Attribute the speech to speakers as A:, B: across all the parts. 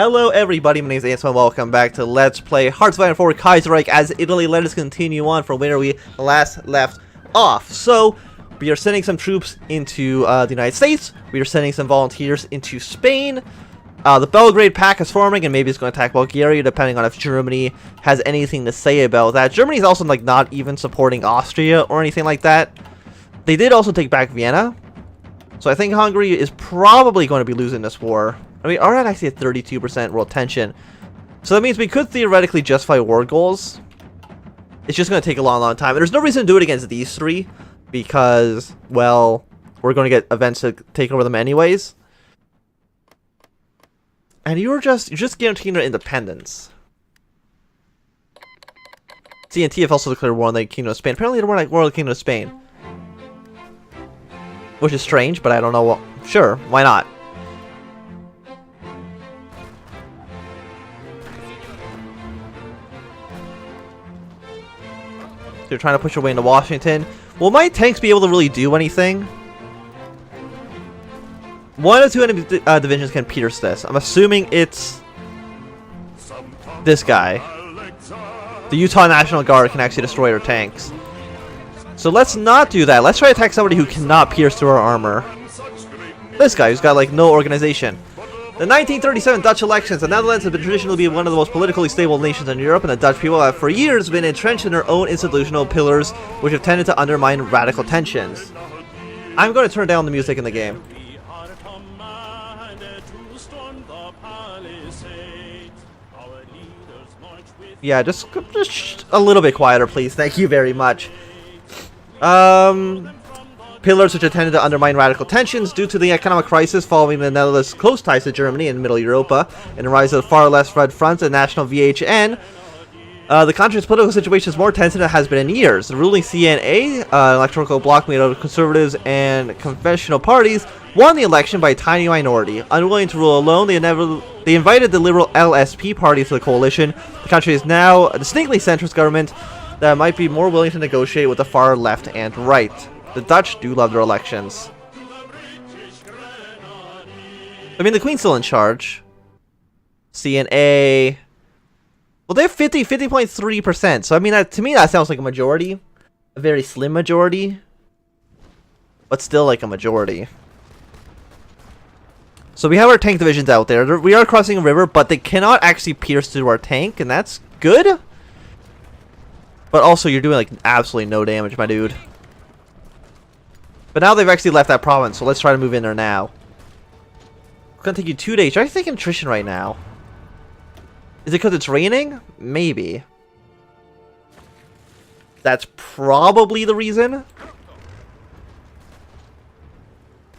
A: Hello everybody, my name is Ansel and welcome back to Let's Play Hearts of Iron 4 Kaiserreich as Italy. Let us continue on from where we last left off. So, we are sending some troops into the United States. We are sending some volunteers into Spain. The Belgrade Pact is forming and maybe it's going to attack Bulgaria depending on if Germany has anything to say about that. Germany is also like not even supporting Austria or anything like that. They did also take back Vienna. So I think Hungary is probably going to be losing this war. I mean, we're at actually at 32% world tension. So that means we could theoretically justify war goals. It's just going to take a long time. And there's no reason to do it against these three. Because, well, we're going to get events to take over them anyways. And you're just guaranteeing their independence. CNT have also declared war on the Kingdom of Spain. Apparently they were like war on the Kingdom of Spain. Which is strange, but I don't know what. Sure, why not? They're trying to push their way into Washington. Will my tanks be able to really do anything? One of two enemy divisions can pierce this. I'm assuming it's this guy. The Utah National Guard can actually destroy our tanks. So let's not do that. Let's try to attack somebody who cannot pierce through our armor. This guy who's got like no organization. The 1937 Dutch elections. The Netherlands has been traditionally one of the most politically stable nations in Europe, and the Dutch people have for years been entrenched in their own institutional pillars, which have tended to undermine radical tensions. I'm going to turn down the music in the game. Yeah, just a little bit quieter, please. Thank you very much. Pillars which have tended to undermine radical tensions due to the economic crisis following the Netherlands' close ties to Germany and Middle Europa, and the rise of the far left Red Front and National VHN. The country's political situation is more tense than it has been in years. The ruling CNA, electoral bloc made up of conservatives and conventional parties, won the election by a tiny minority. Unwilling to rule alone, they invited the liberal LSP party to the coalition. The country is now a distinctly centrist government that might be more willing to negotiate with the far left and right. The Dutch do love their elections. I mean, the Queen's still in charge. CNA. Well, they have 50.3%. So, I mean, to me, that sounds like a majority. A very slim majority. But still like a majority. So, we have our tank divisions out there. We are crossing a river, but they cannot actually pierce through our tank. And that's good. But also, you're doing like absolutely no damage, my dude. But now they've actually left that province, so let's try to move in there now. It's gonna take you 2 days. Should I think attrition right now? Is it because it's raining? Maybe. That's probably the reason.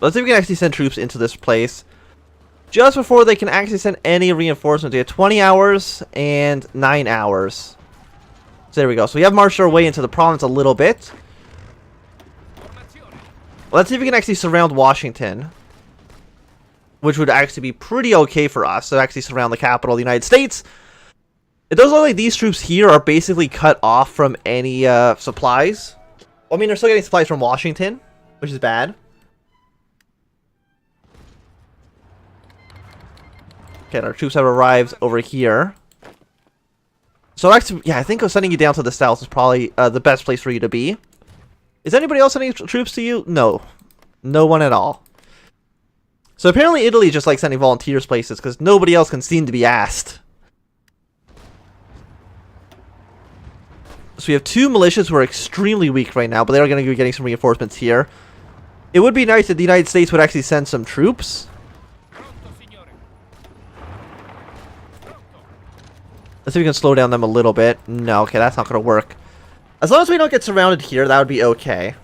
A: Let's see if we can actually send troops into this place. Just before they can actually send any reinforcements. We have 20 hours and 9 hours. So there we go. So we have marched our way into the province a little bit. Let's see if we can actually surround Washington. Which would actually be pretty okay for us. So actually surround the capital of the United States. It does look like these troops here are basically cut off from any supplies. Well, I mean, they're still getting supplies from Washington. Which is bad. Okay, our troops have arrived over here. So actually, yeah, I think sending you down to the south is probably the best place for you to be. Is anybody else sending troops to you? No. No one at all. So apparently Italy is just like sending volunteers places because nobody else can seem to be asked. So we have two militias who are extremely weak right now, but they are going to be getting some reinforcements here. It would be nice if the United States would actually send some troops. Let's see if we can slow down them a little bit. No, okay, that's not going to work. As long as we don't get surrounded here, that would be okay.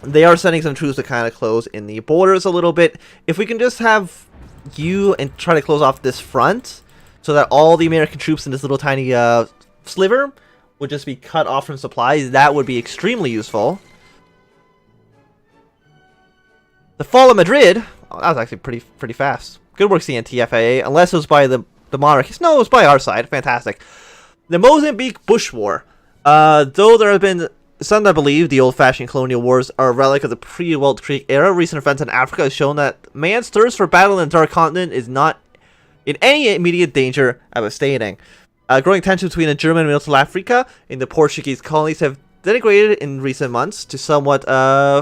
A: They are sending some troops to kind of close in the borders a little bit. If we can just have you and try to close off this front, so that all the American troops in this little tiny sliver would just be cut off from supplies, that would be extremely useful. The fall of Madrid, oh, that was actually pretty fast. Good work, CNTFAA, unless it was by the monarchists. No, it was by our side. Fantastic. The Mozambique Bush War. Though there have been some that believe the old-fashioned colonial wars are a relic of the pre-Walt Creek era, recent events in Africa have shown that man's thirst for battle in the dark continent is not in any immediate danger of abstaining. Growing tensions between the German and Middle Africa and the Portuguese colonies have denigrated in recent months to somewhat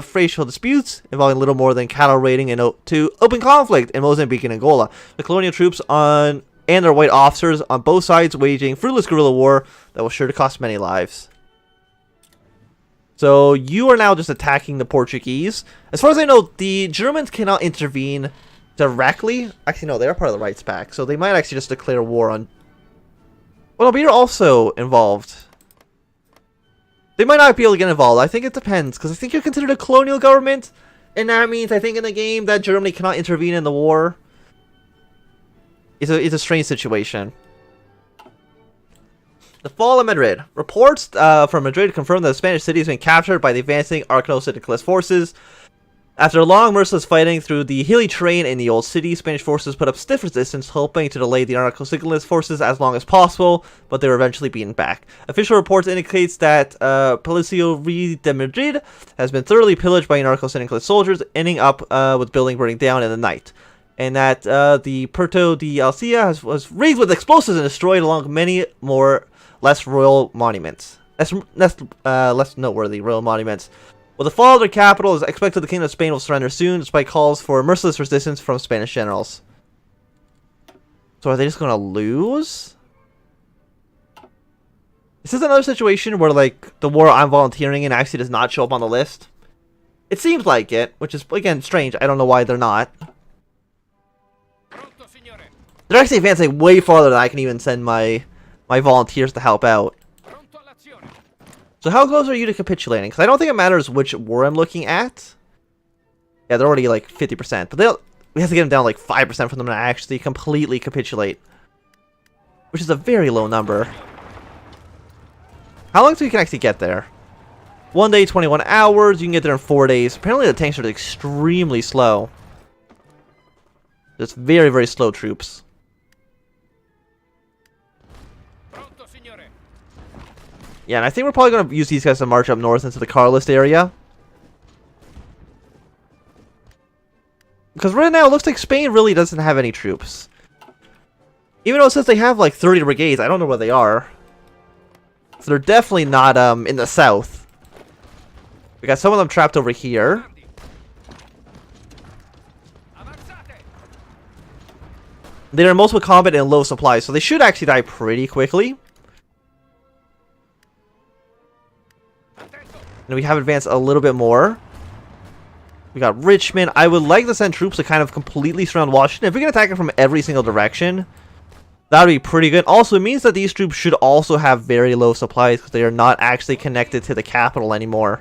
A: facial disputes involving little more than cattle raiding and to open conflict in Mozambique and Angola. The colonial troops and their white officers on both sides waging fruitless guerrilla war that was sure to cost many lives. So you are now just attacking the Portuguese. As far as I know, the Germans cannot intervene directly. Actually, no, they are part of the Rights Pact, so they might actually just declare war on... Well, no, but you're also involved. They might not be able to get involved. I think it depends, because I think you're considered a colonial government, and that means, I think, in the game, that Germany cannot intervene in the war. It's a strange situation. The fall of Madrid. Reports from Madrid confirm that the Spanish city has been captured by the advancing Arcano-Syndicalist forces. After long, merciless fighting through the hilly terrain in the old city, Spanish forces put up stiff resistance, hoping to delay the Arcano-Syndicalist forces as long as possible, but they were eventually beaten back. Official reports indicates that Palacio de Madrid has been thoroughly pillaged by Arcano-Syndicalist soldiers, ending up with building burning down in the night. And that the Puerto de Alcía was razed with explosives and destroyed along many more less royal monuments. Less noteworthy royal monuments. With the fall of their capital, it is expected the Kingdom of Spain will surrender soon, despite calls for merciless resistance from Spanish generals. So are they just going to lose? Is this another situation where, like, the war I'm volunteering in actually does not show up on the list? It seems like it, which is, again, strange. I don't know why they're not. They're actually advancing way farther than I can even send my volunteers to help out. So how close are you to capitulating? Because I don't think it matters which war I'm looking at. Yeah, they're already like 50%. But we have to get them down like 5% for them to actually completely capitulate. Which is a very low number. How long do we can actually get there? 1 day, 21 hours. You can get there in 4 days. Apparently the tanks are extremely slow. Just very, very slow troops. Yeah, and I think we're probably going to use these guys to march up north into the Carlist area. Because right now, it looks like Spain really doesn't have any troops. Even though it says they have like 30 brigades, I don't know where they are. So they're definitely not in the south. We got some of them trapped over here. They're in multiple combat and low supply, so they should actually die pretty quickly. And we have advanced a little bit more. We got Richmond. I would like to send troops to kind of completely surround Washington. If we can attack it from every single direction, that would be pretty good. Also, it means that these troops should also have very low supplies because they are not actually connected to the capital anymore.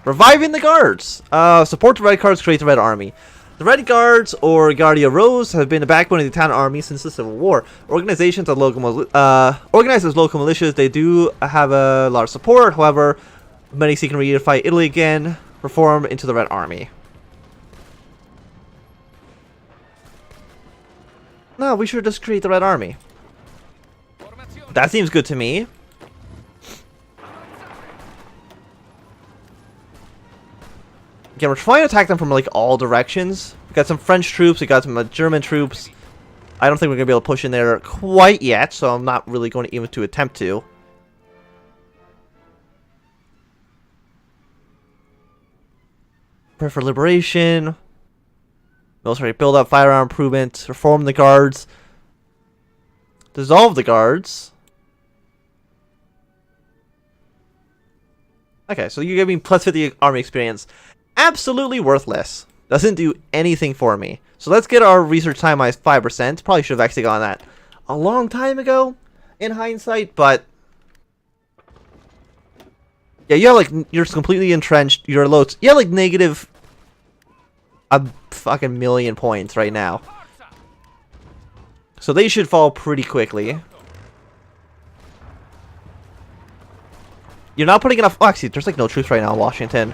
A: Reviving the Guards. Support the Red Guards, create the Red Army. The Red Guards, or Guardia Rose, have been the backbone of the Italian army since the Civil War. Organized as local militias, they do have a lot of support. However, many seek to reunify Italy again, reform into the Red Army. No, we should just create the Red Army. That seems good to me. Again, we're trying to attack them from like all directions. We got some French troops, we got some German troops. I don't think we're gonna be able to push in there quite yet, so I'm not really going to even to attempt to. Prepare for liberation. Military build up, firearm improvement, reform the guards. Dissolve the guards. Okay, so you give me plus 50 army experience. Absolutely worthless. Doesn't do anything for me. So let's get our research time minus 5%. Probably should have actually gotten that a long time ago in hindsight, but yeah, you're like, you're completely entrenched. You're low. You have like negative a fucking million points right now. So they should fall pretty quickly. You're not putting enough. Oh, actually, there's like no troops right now in Washington.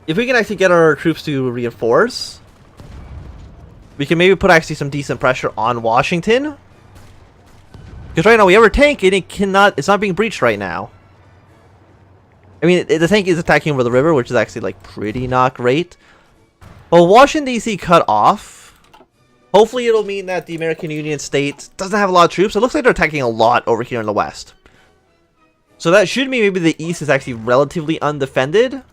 A: If we can actually get our troops to reinforce, we can maybe put actually some decent pressure on Washington. Because right now we have our tank and it's not being breached right now. I mean, the tank is attacking over the river, which is actually, like, pretty not great. But Washington, D.C. cut off. Hopefully it'll mean that the American Union State doesn't have a lot of troops. It looks like they're attacking a lot over here in the west. So that should mean maybe the east is actually relatively undefended.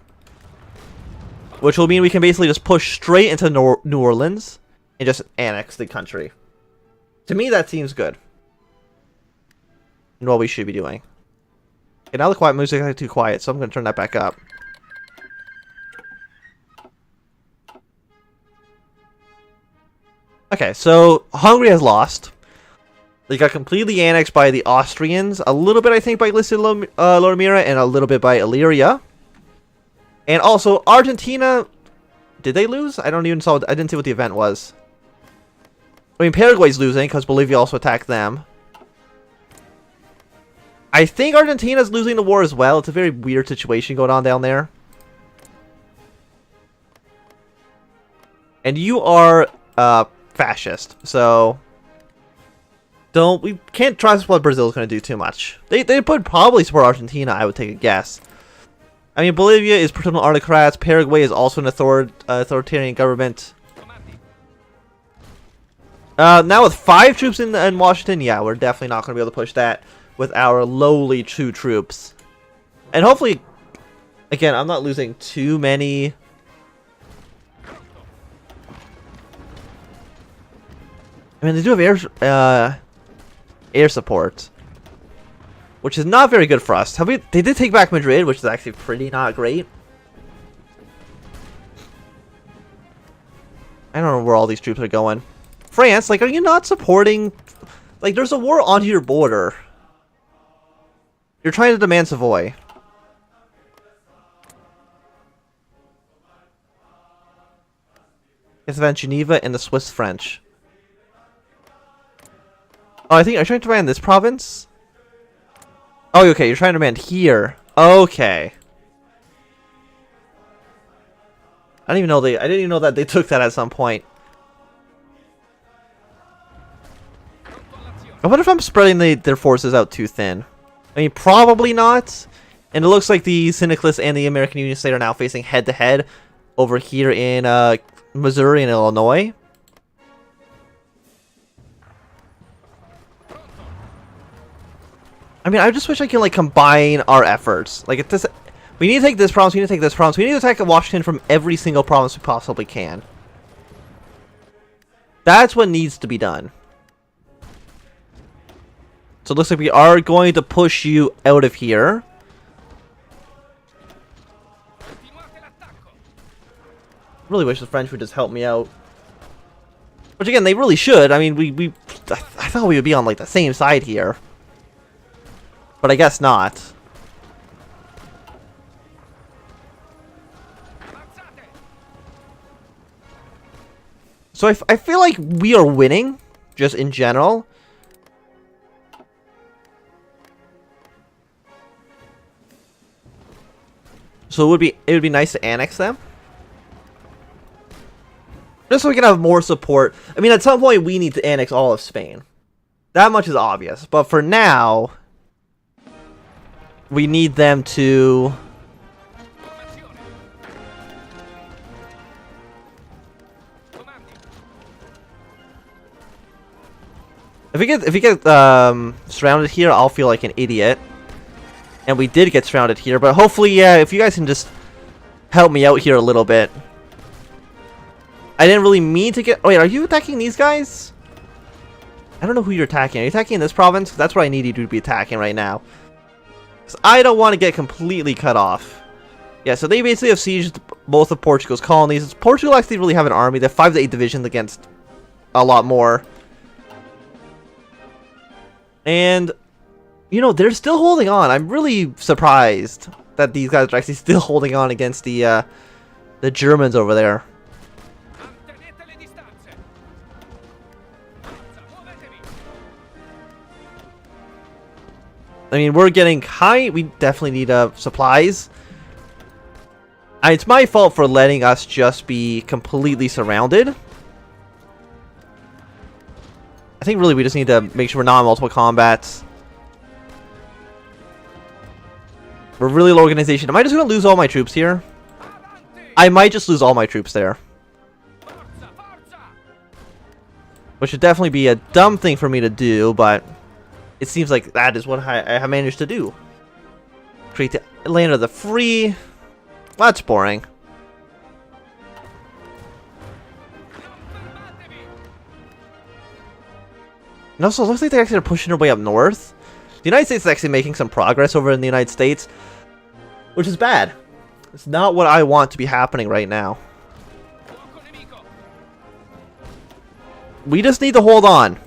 A: Which will mean we can basically just push straight into New Orleans and just annex the country. To me, that seems good. And what we should be doing. Okay, now the quiet music is too quiet, so I'm going to turn that back up. Okay, so Hungary has lost. They got completely annexed by the Austrians. A little bit, I think, by Lomira, and a little bit by Illyria. And also, Argentina... Did they lose? I didn't see what the event was. I mean, Paraguay's losing, because Bolivia also attacked them. I think Argentina's losing the war as well. It's a very weird situation going on down there. And you are fascist, so we can't trust what Brazil's going to do too much. They would probably support Argentina, I would take a guess. I mean, Bolivia is paternal autocrats. Paraguay is also an authoritarian government. Now with 5 troops in Washington, yeah, we're definitely not going to be able to push that with our lowly 2 troops. And hopefully, again, I'm not losing too many. I mean, they do have air support, which is not very good for us. They did take back Madrid, which is actually pretty not great. I don't know where all these troops are going. France, like, are you not supporting... Like, there's a war on your border. You're trying to demand Savoy. It's about Geneva and the Swiss French. Oh, I think are you trying to demand this province? Oh, okay, you're trying to demand here. Okay. I didn't even know that they took that at some point. I wonder if I'm spreading their forces out too thin. I mean, probably not. And it looks like the Syndicalists and the American Union State are now facing head-to-head over here in Missouri and Illinois. I mean, I just wish I could, like, combine our efforts. Like, if this... We need to take this province, we need to take this province. We need to attack Washington from every single province we possibly can. That's what needs to be done. So it looks like we are going to push you out of here. Really wish the French would just help me out. Which again, they really should. I mean, I thought we would be on, like, the same side here. But I guess not. So I feel like we are winning, just in general. So it would be nice to annex them. Just so we can have more support. I mean, at some point we need to annex all of Spain. That much is obvious. But for now, we need them to... If we get surrounded here, I'll feel like an idiot. And we did get surrounded here, but hopefully, yeah, if you guys can just help me out here a little bit. I didn't really mean to get... Oh, wait, are you attacking these guys? I don't know who you're attacking. Are you attacking this province? That's where I need you to be attacking right now. Because I don't want to get completely cut off. Yeah, so they basically have sieged both of Portugal's colonies. Portugal actually really have an army. They have 5 to 8 divisions against a lot more. And... You know, they're still holding on. I'm really surprised that these guys are actually still holding on against the Germans over there. I mean, we're getting high. We definitely need supplies. It's my fault for letting us just be completely surrounded. I think really we just need to make sure we're not in multiple combats. We're really low organization. Am I just going to lose all my troops here? I might just lose all my troops there. Which would definitely be a dumb thing for me to do, but it seems like that is what I have managed to do. Create the land of the free. Well, that's boring. And also, it looks like they're actually pushing their way up north. The United States is actually making some progress over in the United States, which is bad. It's not what I want to be happening right now. We just need to hold on.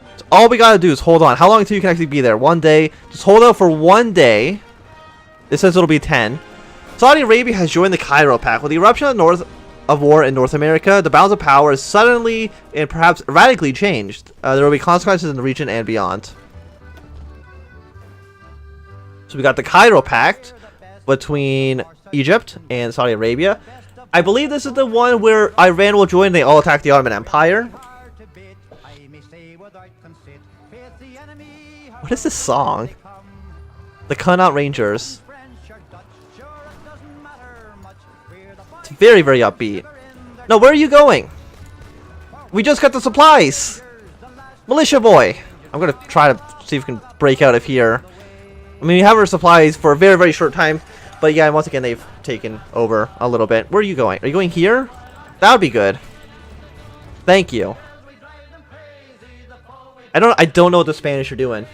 A: That's all we gotta do is hold on. How long until you can actually be there? 1 day. Just hold out for 1 day. It says it'll be 10. Saudi Arabia has joined the Cairo Pact. With the eruption of war in North America, the balance of power is suddenly and perhaps radically changed. There will be consequences in the region and beyond. So we got the Cairo Pact between Egypt and Saudi Arabia. I believe this is the one where Iran will join and they all attack the Ottoman Empire. What is this song? The Connaught Rangers. It's very, very upbeat. No, where are you going? We just got the supplies! Militia boy! I'm gonna try to see if we can break out of here. I mean, we have our supplies for a very, very short time. But yeah, once again, they've taken over a little bit. Where are you going? Are you going here? That would be good. Thank you. I don't know what the Spanish are doing.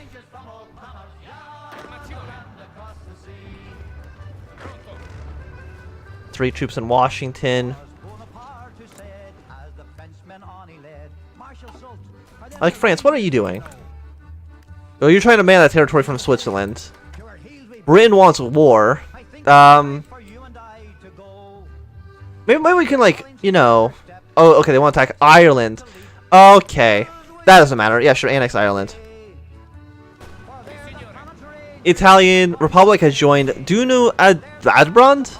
A: Three troops in Washington. Like France, what are you doing? Oh, you're trying to man that territory from Switzerland. Britain wants war. Maybe we can, like, you know. Oh, okay, they want to attack Ireland. Okay, that doesn't matter. Yeah, sure, annex Ireland. Italian Republic has joined Dunu Adbrand.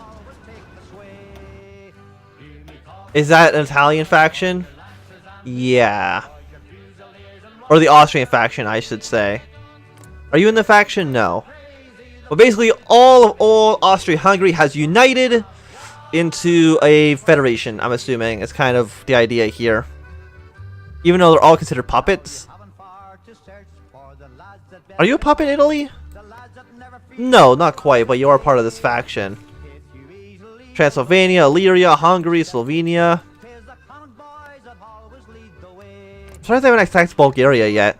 A: Is that an Italian faction? Yeah. Or the Austrian faction, I should say. Are you in the faction? No. But basically, all of old Austria-Hungary has united into a federation, I'm assuming. It's kind of the idea here. Even though they're all considered puppets. Are you a puppet, Italy? No, not quite, but you are part of this faction. Transylvania, Illyria, Hungary, Slovenia. I'm sorry they haven't attacked Bulgaria yet.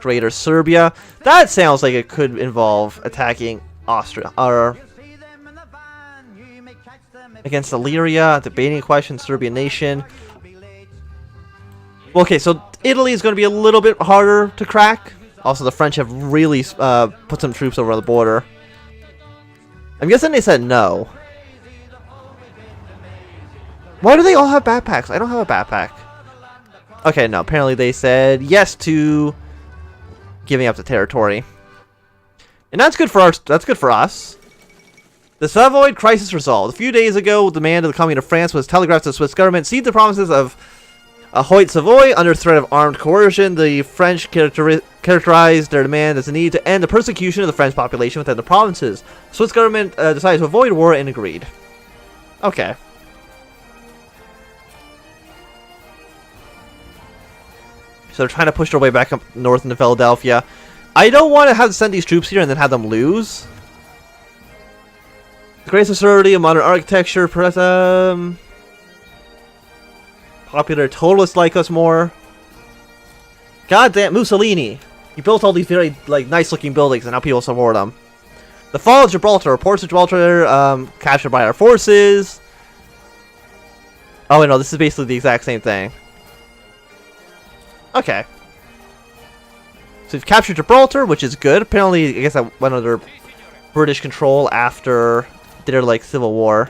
A: Greater Serbia. That sounds like it could involve attacking Austria. Or against Illyria, debating question, Serbian nation. Okay, so Italy is going to be a little bit harder to crack. Also, the French have really put some troops over the border. I'm guessing they said no. Why do they all have backpacks? I don't have a backpack. Okay, no. Apparently they said yes to giving up the territory. And that's good for us. The Savoy crisis resolved. A few days ago, the demand of the coming of France was telegraphed to the Swiss government. Cede the provinces of HOI4 under threat of armed coercion. The French characterized their demand as a need to end the persecution of the French population within the provinces. The Swiss government decided to avoid war and agreed. Okay. So they're trying to push their way back up north into Philadelphia. I don't want to have to send these troops here and then have them lose. The great society of modern architecture, popular totalists like us more. Goddamn Mussolini! He built all these very nice-looking buildings, and now people support them. The fall of Gibraltar. Reports of Gibraltar captured by our forces. Oh no, this is basically the exact same thing. Okay. So we've captured Gibraltar, which is good. Apparently, I guess that went under British control after their civil war.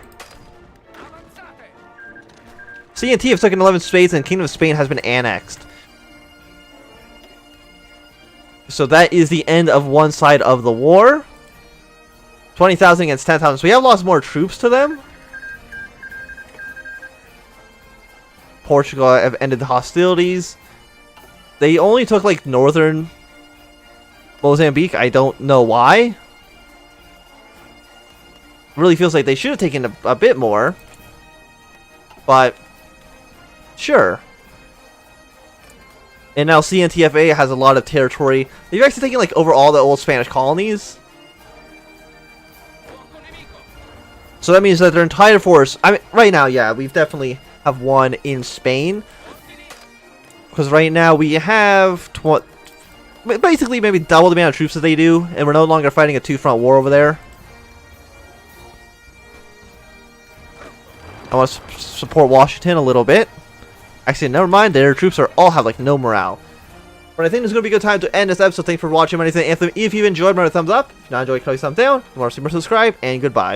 A: CNT have taken 11 states, and Kingdom of Spain has been annexed. So that is the end of one side of the war. 20,000 against 10,000. So we have lost more troops to them. Portugal have ended the hostilities. They only took northern Mozambique, I don't know why. Really feels like they should have taken a bit more. But, sure. And now CNTFA has a lot of territory. They've actually taken like over all the old Spanish colonies. So that means that their entire force, I mean, right now, yeah, we've definitely have won in Spain. Because right now we have basically maybe double the amount of troops that they do, and we're no longer fighting a two-front war over there. I want to support Washington a little bit. Actually, never mind. Their troops all have like no morale. But I think it's going to be a good time to end this episode. Thanks for watching. My name is Anthony. If you enjoyed, remember to thumbs up. If you not enjoyed, click thumbs down. If you want to see more, subscribe, and goodbye.